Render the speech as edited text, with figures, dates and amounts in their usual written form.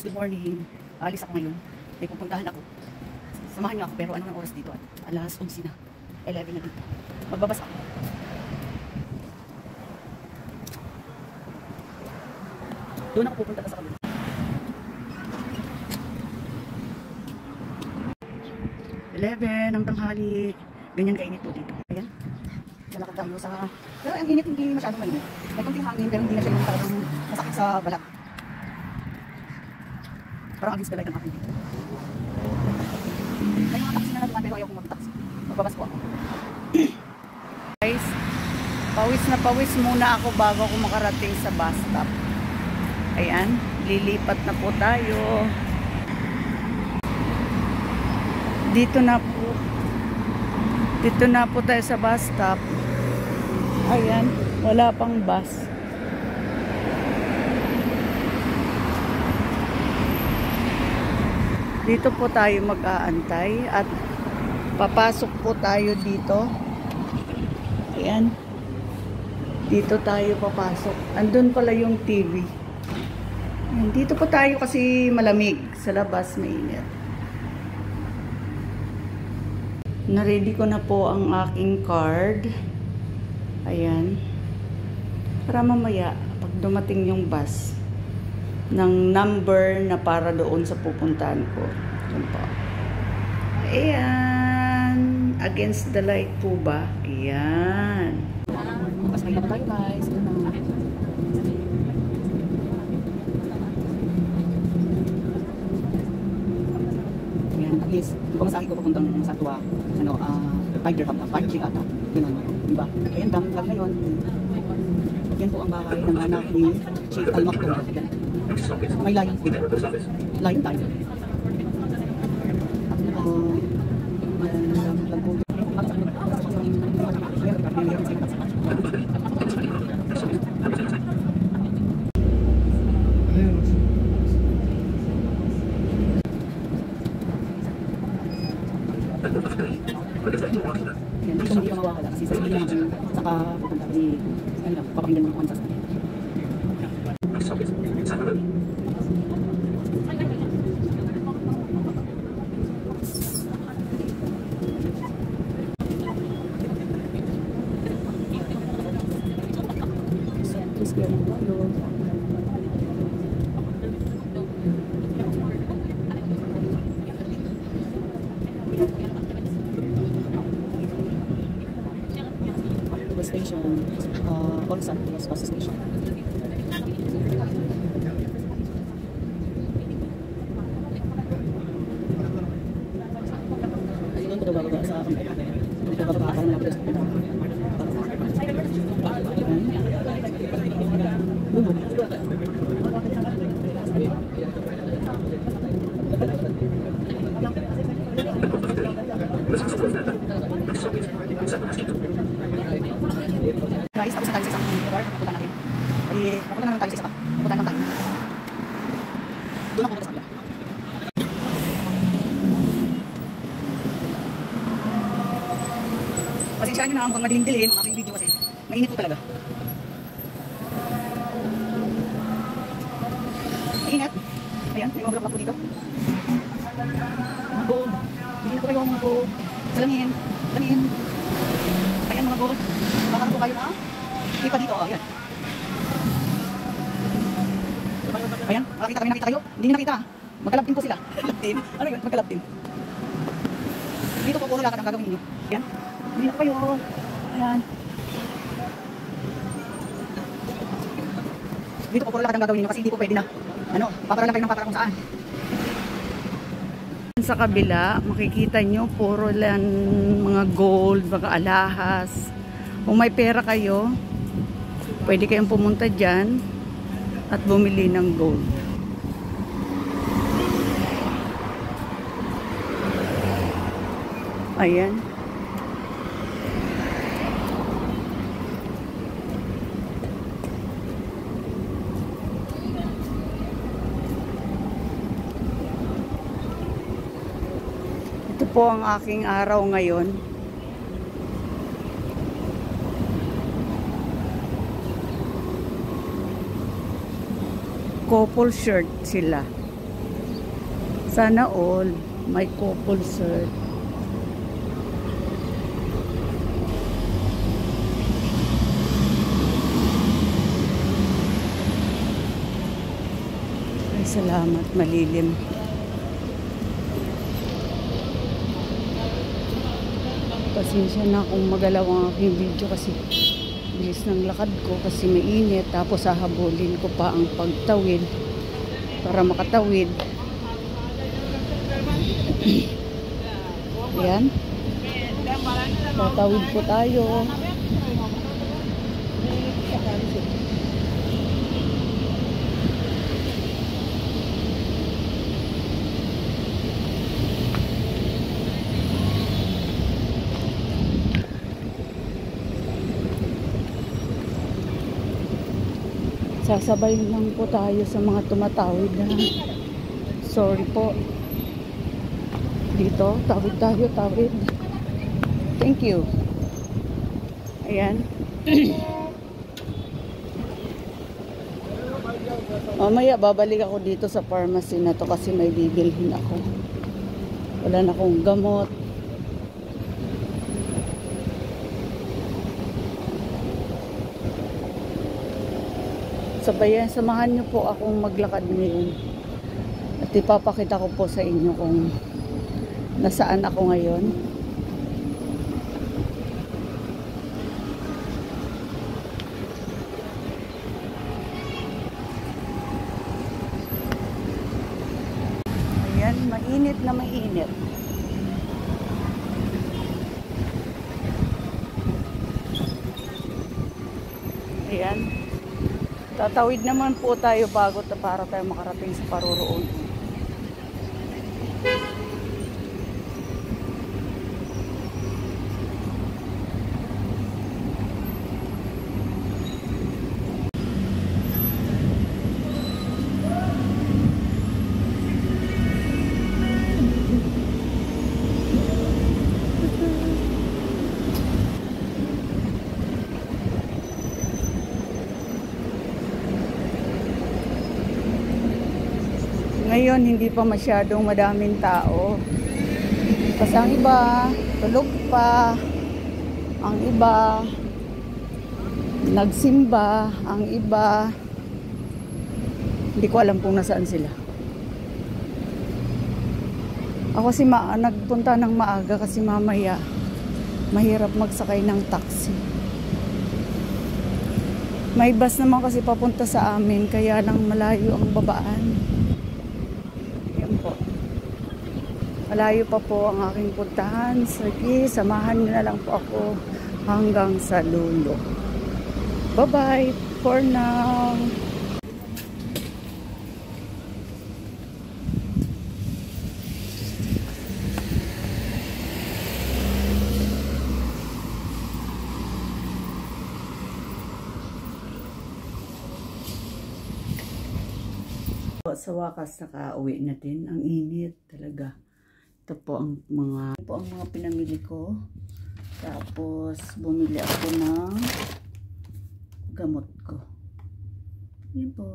Good morning. Alis ako ngayon. May pupuntahan ako. Samahan niyo ako pero anong oras dito? Alas 11 na. 11 na dito. Magbabas ako. Doon ako pupunta sa kabila. 11 ng tanghali. Ganyan kainit po dito. Ayan. Lalakad tayo sa... Pero ang init hindi masyadong mainit. May konting hangin pero hindi na siya yung talagang masakit sa balat. Parang agis balay ng akin dito. May mga taxi na naduman pero ayaw kong mag-taxi. Magbabas po ako. Guys, pawis na pawis muna ako bago ako makarating sa bus stop. Ayan, lilipat na po tayo. Dito na po tayo sa bus stop. Ayan, wala pang bus. Dito po tayo mag-aantay at papasok po tayo dito. Ayan. Dito tayo papasok. Andun pala yung TV. Ayan, dito po tayo kasi malamig. Sa labas mainit. Na-ready ko na po ang aking card. Ayan. Para mamaya, pag dumating yung bus, ng number na para doon sa pupuntahan ko. Yun po. Ayan. Against the light po ba? Ayan. Mas may na tayo guys. Ayan, at least, pumasahe ko papuntang sa Tua. Ano, 5 dirham na. 5 ata. Yun, diba? Ayan, dami vlog na yun. Yan po ang bahay ng anak ni Sheikh Al-Maktoum. May lion po. Lion tayo. Yan, dito hindi ka mawawala kasi sa sila naman saka pupunta ni papakinggan mo kung sa sabi. Station, Olsan bus station. Ayun ko bababa sa akin. Ito bababa ako na place. Guys, tapos na tayo sa isang lugar, pupunta natin. Ay, pupunta naman tayo sa isa pa. Pupunta naman tayo. Doon ako pupunta sa kabila. Pasensyahan nyo na ang madilim-dilim ang aking video kasi mainit po talaga. Ingat. Ayan, may mga block po dito. Mga gold. Hindi na po kayo mga gold. Salamin. Salamin. Ayan mga gold. Baka po kayo na ipa dito. Ayan. Ayan, nakita kayo. Hindi nyo nakita. Magkalab team po sila. Team. Ano yun? Magkalab team. Dito po puro lakad ang gagawin nyo. Ayan. Hindi na po kayo. Ayan. Dito po puro lakad ang gagawin nyo kasi hindi po pwede na. Ano, papara lang kayo ng papara kung saan. Sa kabila, makikita nyo puro lang mga gold, mga alahas. Kung may pera kayo, pwede kayong pumunta dyan at bumili ng gold. Ayan. Ito po ang aking araw ngayon. Couple shirt sila. Sana all. May couple cert. Ay, salamat. Malilim. Pasensya na kung magalaw ang aking video kasi bilis ng lakad ko kasi mainit. Tapos hahabulin ko pa ang pagtawid para makatawid. Ayan. Tatawid po tayo. Sasabay lang po tayo sa mga tumatawid na. Sorry po. Dito, tawid tayo, tawid. Thank you. Ayan. Mamaya babalik ako dito sa pharmacy na to kasi may bibilhin ako. Wala na akong gamot. Sabayan, samahan niyo po akong maglakad ngayon. At ipapakita ko po sa inyo kung nasaan ako ngayon. Ayan, mainit na mainit. Ayan. Tatawid naman po tayo bago para tayo makarating sa paroroon. Ngayon, hindi pa masyadong madaming tao. Kasi ang iba, tulog pa. Ang iba, nagsimba. Ang iba, hindi ko alam kung nasaan sila. Ako kasi nagpunta ng maaga kasi mamaya mahirap magsakay ng taxi. May bus naman kasi papunta sa amin, kaya lang malayo ang babaan. Malayo pa po ang aking puntahan. Sige, samahan niyo na lang po ako hanggang sa dulo. Bye-bye for now. Sa wakas nakauwi na din. Ang init talaga. Ito po ang mga pinamili ko. Tapos bumili ako ng gamot ko. Yan po.